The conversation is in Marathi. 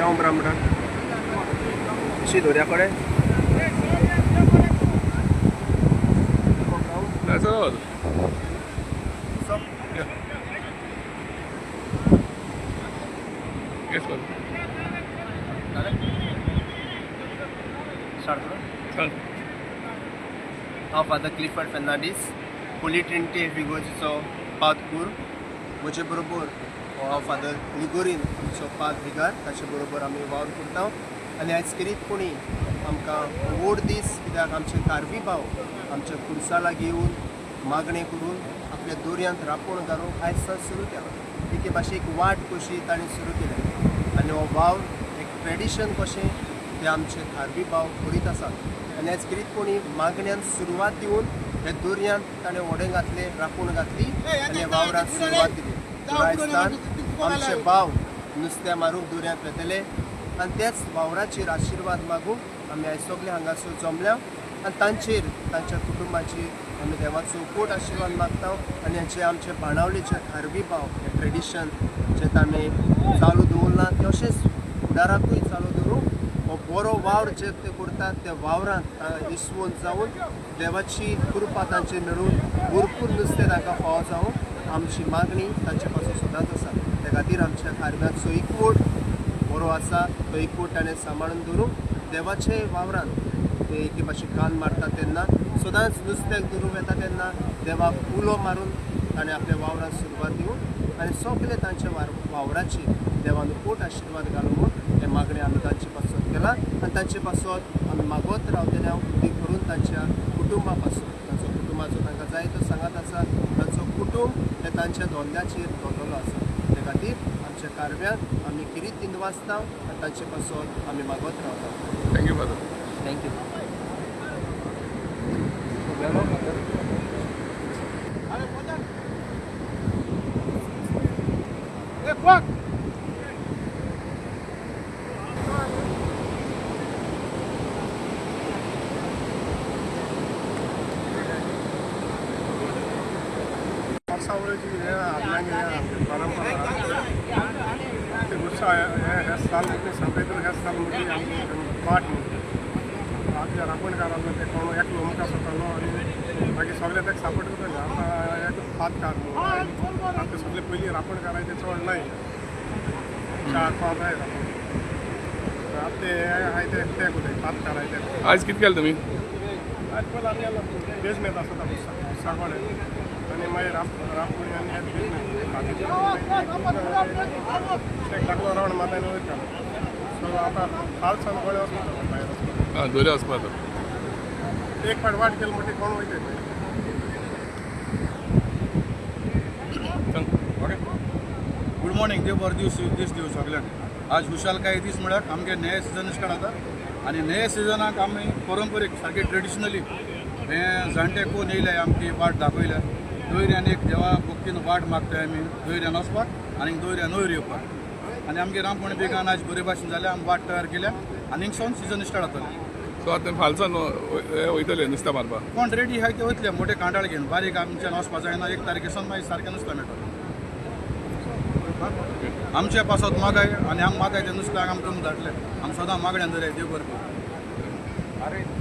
जावं बरा म्हणटा अशी दोऱ्या कडेन That's all. Yes, sir. हांव father Clifford Fernandes holy trinity विगोजीचो पादपूर म्हजे बरोबर हांव फादर लिगोरीन आमचो पाद विगार ताचे बरोबर आमी वावर करता आनी आयज करीत कोणी आमकां व्हड दीस कित्याक आमचे कारवी भाव आमच्या खुर्सा लागीं येवन मागणें करून आपल्या दोरयांत राखण घालूंक आयज सावन सुरू केला एके भाशेक वाट कशी ताणें सुरू केल्या आनी हो वावर एक ट्रेडिशन कशें ते आमचे कारवी भाव करीत आसात आनी आयज करीत कोणी मागण्यांत सुरवात दिवन हे दोरयांत ताणें व्हडें घातलें राखण घातली आनी ह्या वावराक सुरवात दिली आयजतान आमचे भाव नुस्तें मारूंक दोरयांत वेतले आनी तेच वावराचेर आशिर्वाद मागूंक आमी आयज सगळे हांगासर जमल्या आनी तांचेर तांच्या कुटुंबाचेर आमी देवाचो उपट आशिर्वाद मागता आनी हेचे आमचे बाणावलेचे कारवी भाव हे ट्रेडिशन जें आमी चालू दवरलां तें अशेंच फुडाराकूय चालू दवरूंक हो बरो वावर जे ते करतात त्या वावरांत इसवून जावन देवाची कृपा तांचेर मेळून भरपूर नुस्तें तांकां फावो जावं आमची मागणी तांचे पासून सदांच आसा त्या खातीर आमच्या कारव्याचो एकवट बरो आसा तो एकवट ताणें सांबाळून दवरूंक देवाचे वावरांत ते एके भाशेन कान मारता तेन्ना सदांच नुस्तें धरूंक येता तेन्ना देवाक उलो मारून ताणें आपल्या वावरांत सुरवात दिवून आनी सगळे तांच्या वावराची देवान उपट आशिर्वाद घालूं म्हूण हे मागणी आमी तांचे पासून केला आनी तांचे पासून आमी मागवत रावतले हांव उदीक करून तांच्या कुटुंबा पासून तांचो कुटुंबाचो तांकां जाय तो सांगात आसा तांचो कुटुंब हे तांच्या धोंद्याचेर दोंदलो आसा ते खातीर आमच्या कारव्यांत आमी किरीत दिनवासता आनी तांचे पासून आमी मागवत रावता Thank you, Father. थँक्यू परंपरा ते उत्साह ह्या साल मध्ये सांगता ह्या साल मध्ये आमची पाठ आपल्या राखणकारांना ते कोण एक लोमका सोडलो आणि बाकी सगळे ताका सपोर्ट करतले आतां एक पात काड आमचे सगळे पयलीं राखण करायचे चड नाही 4-5 आहे आता ते आहे ते ते पात काढायचे आज किती केलं तुम्ही आज पण आम्ही बेजमेंट असतात सागवड आणि मागीर राखोळी आनी एक लागलो रावंड मातायन वयता सो आतां हाल सान गोळे वचपाक भायर दोऱ्या वचपाक एक फावट वाट केली म्हणटी कोण वयता ओके गुड मॉर्निंग देव बरो दीस दिव सगळ्यांक आज खुशालकाय दीस म्हळ्यार आमगे नये सिजन स्टार्ट जाता आनी नये सिजनाक आमी परंपरीक सारके ट्रेडिशनली हें जाणटे कोण येयले आमची वाट दाखयल्या दोयऱ्यान एक देवा भक्तीन वाट मागताय आमी दोयऱ्यान वचपाक आनी दोयऱ्यान वयर येवपाक आनी आमगे रामपण बेगान आज बरे भाशेन जालें आमी वाट तयार केल्या आनी हिंगसून सिजन स्टार्ट जातलें सो आतां फालसान वयतले नुस्तें मारपाक कोण रेडी आहाय ते वयतले मोठे कांटाळ घेवन बारीक आमच्यान वचपाक जायना 1 तारखेसान मागीर सारकें नुस्तें मेळटलें आमच्या पासत मागाय आनी आमी मागाय त्या नुस्त्याक आमी तुमकां धाडटले आमी सदां मागण्यांत धरय देव बरें करूं